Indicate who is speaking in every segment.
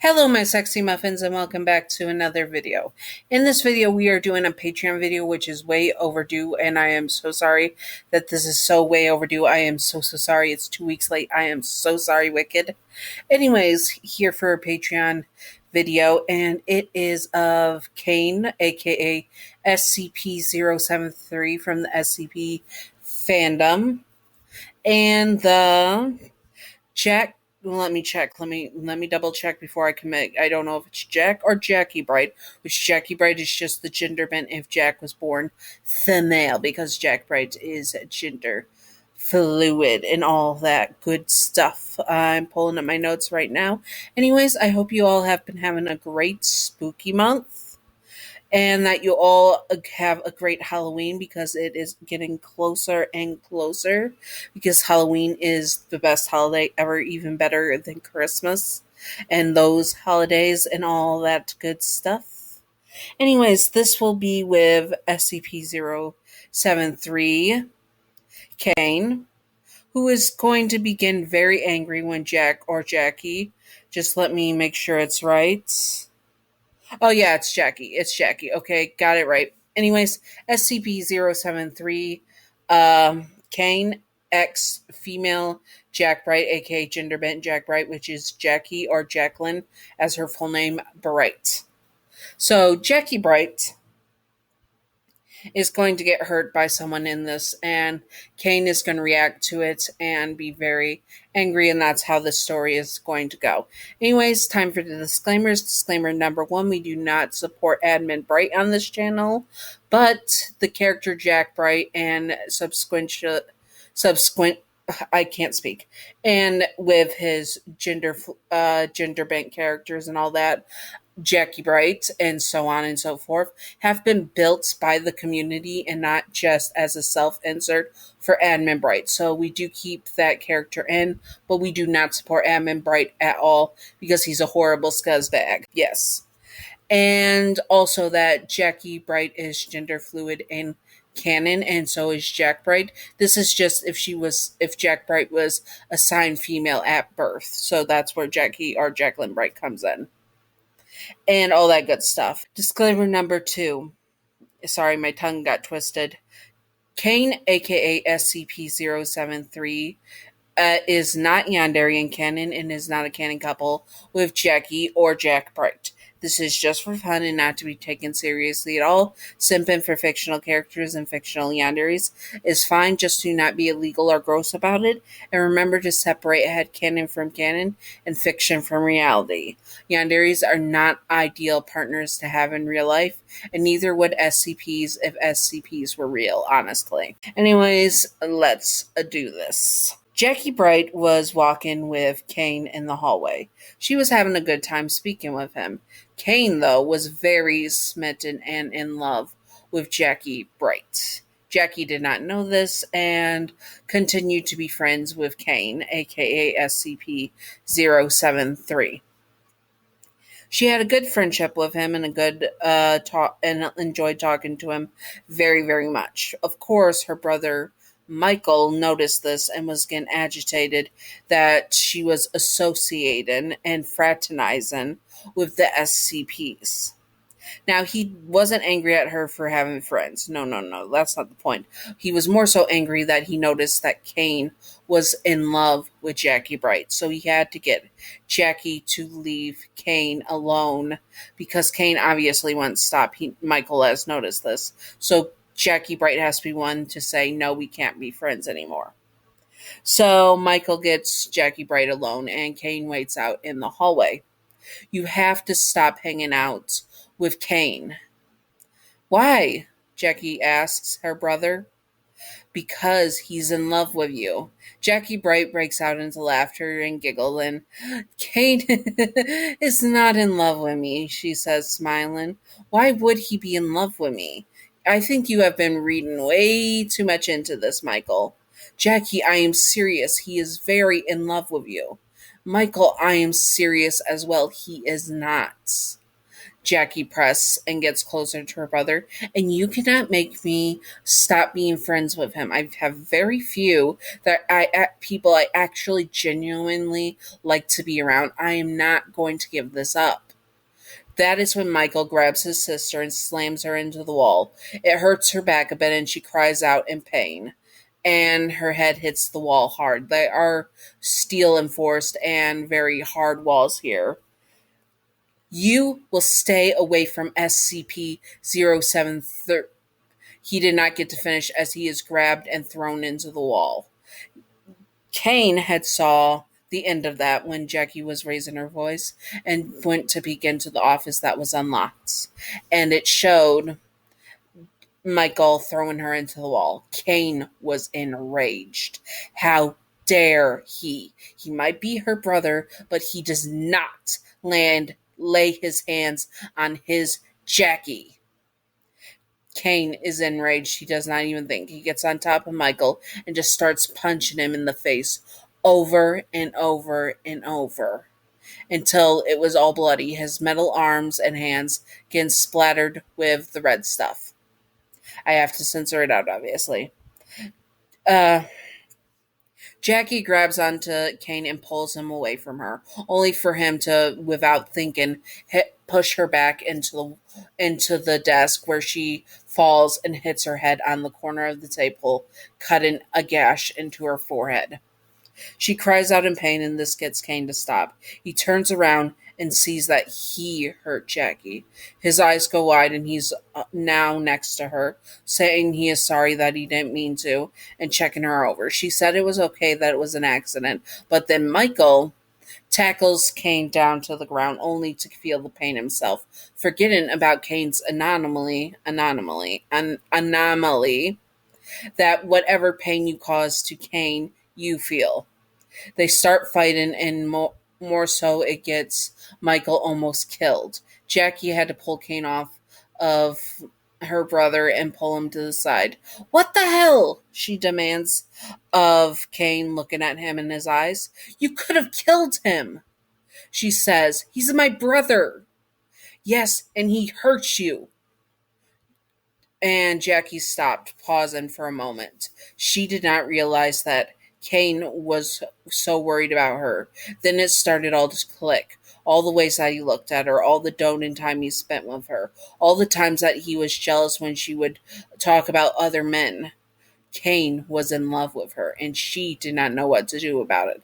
Speaker 1: Hello, my sexy muffins, and welcome back to another video. In this video, we are doing a Patreon video, which is way overdue, and I am so sorry that this is so way overdue. I am so sorry. It's 2 weeks late. I am so sorry, Wicked. Anyways, here for a Patreon video, and it is of Cain, aka SCP-073 from the SCP fandom, and the Jack. Let me check. Let me double check before I commit. I don't know if it's Jack or Jackie Bright, which Jackie Bright is just the gender bent if Jack was born female, because Jack Bright is gender fluid and all that good stuff. I'm pulling up my notes right now. Anyways, I hope you all have been having a great spooky month, and that you all have a great Halloween, because it is getting closer and closer, because Halloween is the best holiday ever, even better than Christmas and those holidays and all that good stuff. Anyways, this will be with SCP-073 Cain, who is going to begin very angry when Jack or Jackie, just let me make sure it's right. Oh, yeah, it's Jackie. It's Jackie. Okay, got it right. Anyways, SCP-073, Cain X female Jack Bright, aka Genderbent Jack Bright, which is Jackie or Jacqueline as her full name, Bright. So, Jackie Bright is going to get hurt by someone in this, and Cain is going to react to it and be very angry, and that's how the story is going to go. Anyways, time for the disclaimers. Disclaimer number one: we do not support Admin Bright on this channel, but the character Jack Bright and subsequent I can't speak, and with his gender bent characters and all that, Jackie Bright, and so on and so forth, have been built by the community and not just as a self-insert for Admin Bright. So we do keep that character in, but we do not support Admin Bright at all, because he's a horrible scuzzbag. Yes. And also that Jackie Bright is gender fluid in canon, and so is Jack Bright. This is just if Jack Bright was assigned female at birth. So that's where Jackie or Jacqueline Bright comes in, and all that good stuff. Disclaimer number two. Sorry, my tongue got twisted. Cain, aka SCP-073, is not Yandere in canon, and is not a canon couple with Jackie or Jack Bright. This is just for fun and not to be taken seriously at all. Simping for fictional characters and fictional yanderes is fine, just do not be illegal or gross about it. And remember to separate headcanon from canon and fiction from reality. Yanderes are not ideal partners to have in real life, and neither would SCPs if SCPs were real, honestly. Anyways, let's do this. Jackie Bright was walking with Cain in the hallway. She was having a good time speaking with him. Cain, though, was very smitten and in love with Jackie Bright. Jackie did not know this and continued to be friends with Cain, aka SCP-073. She had a good friendship with him and a good talk, and enjoyed talking to him very, very much. Of course, her brother Michael noticed this and was getting agitated that she was associating and fraternizing with the SCPs. Now, he wasn't angry at her for having friends. No, that's not the point. He was more so angry that he noticed that Cain was in love with Jackie Bright. So he had to get Jackie to leave Cain alone, because Cain obviously wouldn't stop. Michael has noticed this. So Jackie Bright has to be one to say, no, we can't be friends anymore. So Michael gets Jackie Bright alone, and Cain waits out in the hallway. You have to stop hanging out with Cain. Why? Jackie asks her brother. Because he's in love with you. Jackie Bright breaks out into laughter and giggling. Cain is not in love with me, she says, smiling. Why would he be in love with me? I think you have been reading way too much into this, Michael. Jackie, I am serious. He is very in love with you. Michael, I am serious as well. He is not. Jackie press and gets closer to her brother. And you cannot make me stop being friends with him. I have very few people I actually genuinely like to be around. I am not going to give this up. That is when Michael grabs his sister and slams her into the wall. It hurts her back a bit and she cries out in pain. And her head hits the wall hard. They are steel enforced and very hard walls here. You will stay away from SCP 073. He did not get to finish as he is grabbed and thrown into the wall. Cain had saw the end of that when Jackie was raising her voice and went to peek into the office that was unlocked. And it showed Michael throwing her into the wall. Cain was enraged. How dare he? He might be her brother, but he does not lay his hands on his Jackie. Cain is enraged. He does not even think. He gets on top of Michael and just starts punching him in the face over and over and over until it was all bloody. His metal arms and hands getting splattered with the red stuff. I have to censor it out, obviously. Uh, Jackie grabs onto Cain and pulls him away from her, only for him to, without thinking, push her back into the desk where she falls and hits her head on the corner of the table, cutting a gash into her forehead. She cries out in pain, and this gets Cain to stop. He turns around and sees that he hurt Jackie. His eyes go wide, and he's now next to her, saying he is sorry that he didn't mean to, and checking her over. She said it was okay, that it was an accident, but then Michael tackles Cain down to the ground, only to feel the pain himself, forgetting about Cain's anomaly, that whatever pain you cause to Cain, you feel. They start fighting, and more so, it gets Michael almost killed. Jackie had to pull Cain off of her brother and pull him to the side. What the hell? She demands of Cain, looking at him in his eyes. You could have killed him. She says, he's my brother. Yes, and he hurt you. And Jackie stopped, pausing for a moment. She did not realize that Cain was so worried about her. Then it started all to click. All the ways that he looked at her, all the doting time he spent with her, all the times that he was jealous when she would talk about other men. Cain was in love with her, and she did not know what to do about it.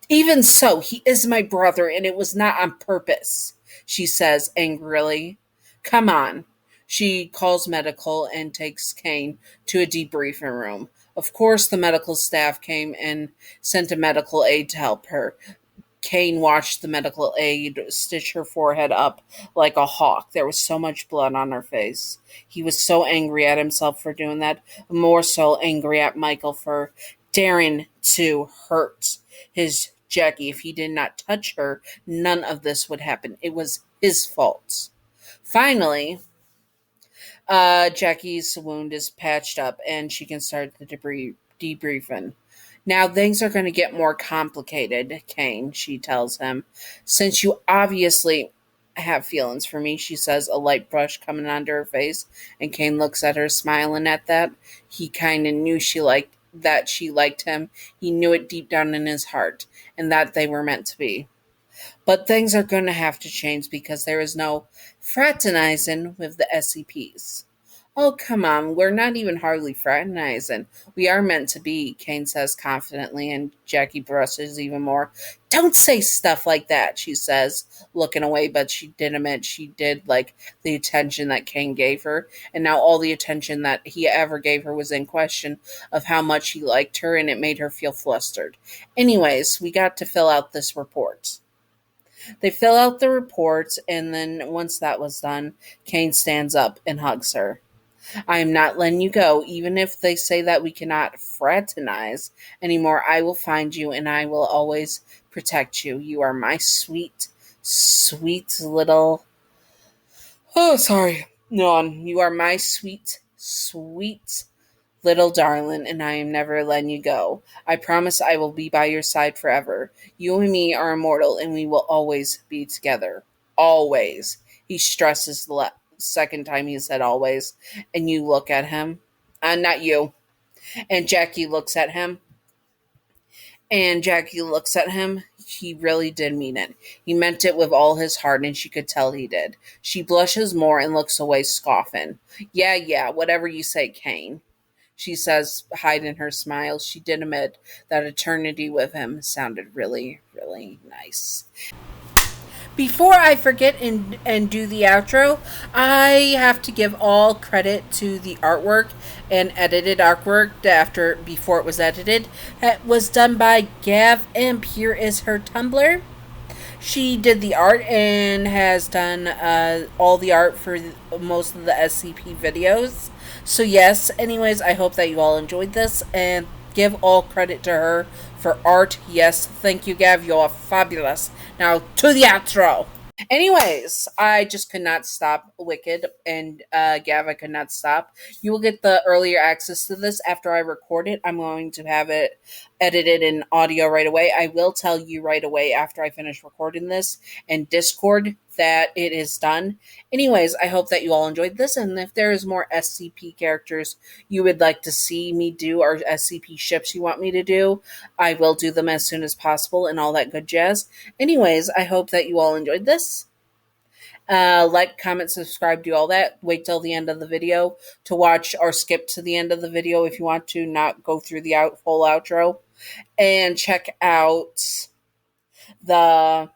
Speaker 1: Even so, he is my brother, and it was not on purpose, she says angrily. Come on. She calls medical and takes Cain to a debriefing room. Of course, the medical staff came and sent a medical aide to help her. Cain watched the medical aide stitch her forehead up like a hawk. There was so much blood on her face. He was so angry at himself for doing that, more so angry at Michael for daring to hurt his Jackie. If he did not touch her, none of this would happen. It was his fault. Finally, Jackie's wound is patched up and she can start the debriefing. Now things are going to get more complicated, Cain, she tells him. Since you obviously have feelings for me, she says, a light brush coming onto her face, and Cain looks at her, smiling at that. He kind of knew she liked him. He knew it deep down in his heart, and that they were meant to be. But things are going to have to change because there is no fraternizing with the SCPs. Oh, come on, we're not even hardly fraternizing. We are meant to be, Cain says confidently, and Jackie brushes even more. Don't say stuff like that, she says, looking away, but she did admit she did like the attention that Cain gave her, and now all the attention that he ever gave her was in question of how much he liked her, and it made her feel flustered. Anyways, we got to fill out this report. They fill out the report, and then once that was done, Cain stands up and hugs her. I am not letting you go, even if they say that we cannot fraternize anymore. I will find you, and I will always protect you. You are my sweet, sweet little... Oh, sorry. No, you are my sweet, sweet little darling, and I am never letting you go. I promise I will be by your side forever. You and me are immortal, and we will always be together. Always. He stresses the second time he said always. And you look at him. Not you. And Jackie looks at him. And Jackie looks at him. He really did mean it. He meant it with all his heart, and she could tell he did. She blushes more and looks away, scoffing. Yeah, yeah, whatever you say, Cain. She says, hiding her smile. She did admit that eternity with him sounded really, really nice. Before I forget and do the outro, I have to give all credit to the artwork and edited artwork before it was edited. It was done by Gav Imp. Here is her Tumblr. She did the art and has done all the art for most of the SCP videos. So yes, anyways, I hope that you all enjoyed this and give all credit to her for art. Yes, thank you, Gav. You are fabulous. Now to the outro. Anyways, I just could not stop Wicked and Gav, I could not stop. You will get the earlier access to this after I record it. I'm going to have it edited in audio right away. I will tell you right away after I finish recording this in Discord that it is done. Anyways, I hope that you all enjoyed this, and if there is more SCP characters you would like to see me do, or SCP ships you want me to do, I will do them as soon as possible and all that good jazz. Anyways, I hope that you all enjoyed this. Like, comment, subscribe, do all that. Wait till the end of the video to watch, or skip to the end of the video if you want to not go through the full outro. And check out the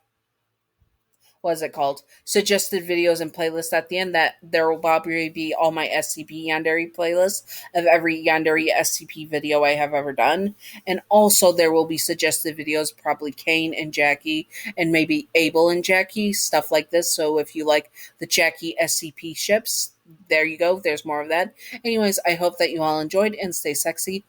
Speaker 1: suggested videos and playlists at the end. That there will probably be all my SCP Yandere playlists of every Yandere SCP video I have ever done. And also there will be suggested videos, probably Cain and Jackie, and maybe Abel and Jackie, stuff like this. So if you like the Jackie SCP ships, there you go. There's more of that. Anyways, I hope that you all enjoyed, and stay sexy.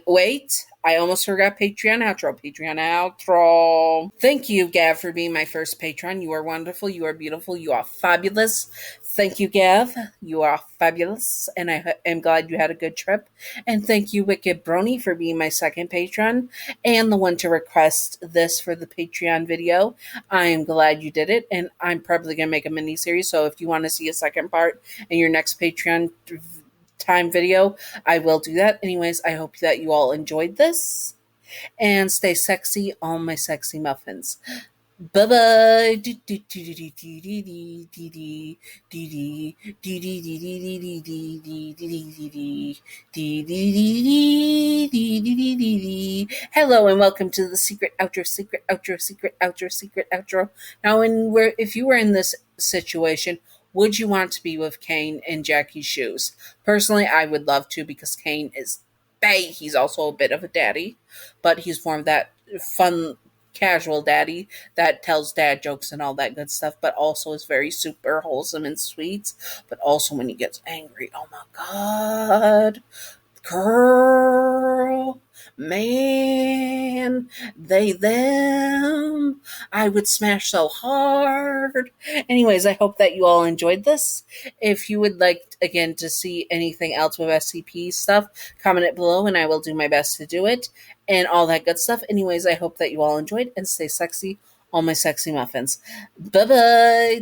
Speaker 1: Wait, I almost forgot Patreon outro. Patreon outro. Thank you, Gav, for being my first patron. You are wonderful. You are beautiful. You are fabulous. Thank you, Gav. You are fabulous, and I am glad you had a good trip. And thank you, Wicked Brony, for being my second patron and the one to request this for the Patreon video. I am glad you did it, and I'm probably going to make a mini series. So if you want to see a second part in your next Patreon time video, I will do that. Anyways, I hope that you all enjoyed this, and stay sexy, all my sexy muffins. Bye bye. Hello and welcome to the secret outro, secret outro, secret outro, secret outro. Now, if you were in this situation, would you want to be with Cain in Jackie's shoes? Personally, I would love to, because Cain is bae. He's also a bit of a daddy, but he's more of that fun, casual daddy that tells dad jokes and all that good stuff, but also is very super wholesome and sweet. But also when he gets angry, oh my god, girl, man, they, them, I would smash so hard. Anyways, I hope that you all enjoyed this. If you would like, again, to see anything else with SCP stuff, comment it below and I will do my best to do it, and all that good stuff. Anyways, I hope that you all enjoyed, and stay sexy, all my sexy muffins. Bye bye.